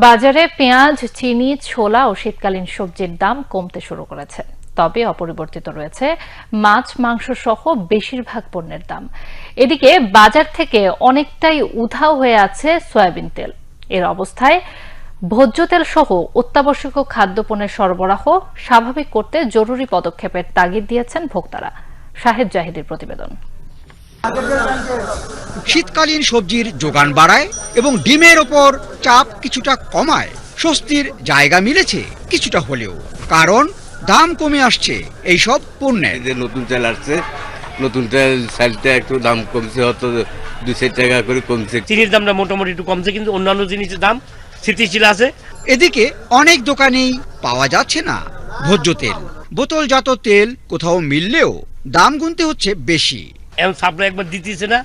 বাজারে পেঁয়াজ, চিনি, ছোলা ও শীতকালীন সবজির দাম কমতে শুরু করেছে। তবে অপরিবর্তিত রয়েছে মাছ, মাংস সহ বেশিরভাগ পণ্যের দাম। এদিকে বাজার থেকে অনেকটাই উধাও হয়ে আছে সয়াবিন তেল। এর অবস্থায় ভোজ্য তেল সহ অত্যাবশ্যকীয় খাদ্যপণ্যের সরবরাহ স্বাভাবিক করতে জরুরি পদক্ষেপের তাগিদ দিয়েছেন ভোক্তারা। শাহেদ জাহিদের প্রতিবেদন। শীতকালীন সবজির যোগান বাড়ায় এবং ডিমের ওপর চাপ কিছুটা কমায় স্বস্তির জায়গা মিলেছে কিছুটা হলেও, কারণ দাম কমে আসছে এইসব পণ্যের। যে নতুন তেল আসছে, নতুন তেল সাইলটা একটু দাম কমছে, হয়তো 2-4 টাকা করে কমছে। চিনির দামটা মোটামুটি একটু কমছে, কিন্তু অন্যান্য জিনিসের দাম স্থিতিশীল আছে। এদিকে অনেক দোকানেই পাওয়া যাচ্ছে না ভোজ্য তেল। বোতলজাত তেল কোথাও মিললেও দাম গুনতে হচ্ছে বেশি। এখন সাপ্লাই একবার দিতেছে না,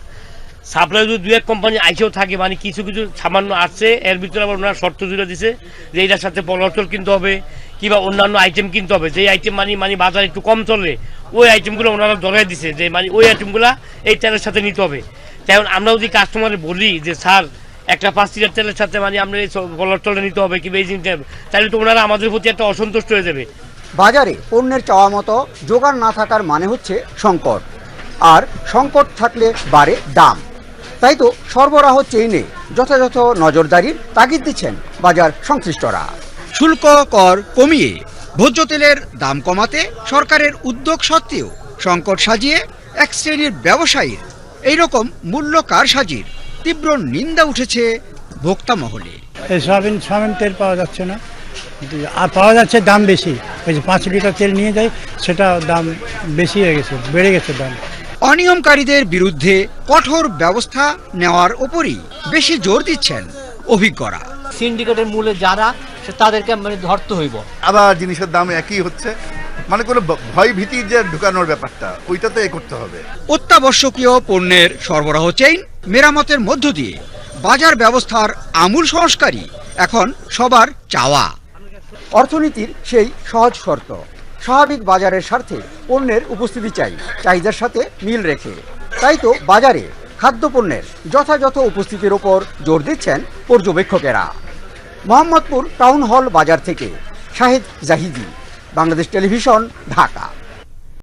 সাপ্লাই যদি 2-1 কোম্পানি আইসেও থাকে, মানে কিছু কিছু সামান্য আসছে, এর ভিতরে আবার ওনারা শর্ত জুড়ে দিছে যে এটার সাথে পলচল কিনতে হবে কিংবা অন্যান্য আইটেম কিনতে হবে। যে আইটেম মানে বাজার একটু কম চলে, ওই আইটেমগুলো ওনারা ধরাই দিছে যে ওই আইটেমগুলো এই তেলের সাথে নিতে হবে। তেমন আমরা যদি কাস্টমারে বলি যে স্যার একটা 5 লিটার তেলের সাথে আমরা এই পলচলটা নিতে হবে কিংবা এই জিনিসটা, তাহলে তো ওনারা আমাদের প্রতি একটা অসন্তুষ্ট হয়ে যাবে। বাজারে পণ্যের চাওয়া মতো যোগান না থাকার মানে হচ্ছে সংকট, আর সংকট থাকলে বাড়ে দাম। তাই তো সরবরাহ চেইনে যথাযথ নজরদারির তাগিদ দিচ্ছেন বাজার সংশ্লিষ্টরা। শুল্ক কর কমিয়ে ভোজ্য তেলের দাম কমাতে সরকারের উদ্যোগ সত্ত্বেও সংকট সাজিয়ে এক শ্রেণীর ব্যবসায়ীর এইরকম মূল্য কারসাজির তীব্র নিন্দা উঠেছে ভোক্তা মহলে। সয়াবিন তেল পাওয়া যাচ্ছে না, আর পাওয়া যাচ্ছে দাম বেশি। ওই যে 5 লিটার তেল নিয়ে যায়, সেটা দাম বেশি হয়ে গেছে, বেড়ে গেছে দাম। অনিয়মকারীদের বিরুদ্ধে কঠোর ব্যবস্থা নেওয়ার উপরই বেশি জোর দিচ্ছেন অভিজ্ঞরা। সিন্ডিকেটের মূলে যারা, তাদেরকে ধরতে হইব। আবার জিনিসের দাম একই হচ্ছে, মানে কোনো ভয় ভীতির যে ঢুকানোর ব্যাপারটা, ওইটা তো করতে হবে। অত্যাবশ্যকীয় পণ্যের সরবরাহ চেইন মেরামতের মধ্য দিয়ে বাজার ব্যবস্থার আমূল সংস্কারই এখন সবার চাওয়া। অর্থনীতির সেই সহজ শর্ত, স্বাভাবিক বাজারের স্বার্থে পণ্যের উপস্থিতি চাই, চাহিদার সাথে মিল রেখে। তাই তো বাজারে খাদ্যপণ্যের যথাযথ উপস্থিতির ওপর জোর দিচ্ছেন পর্যবেক্ষকেরা। মোহাম্মদপুর টাউন হল বাজার থেকে শাহেদ জাহিদি, বাংলাদেশ টেলিভিশন, ঢাকা।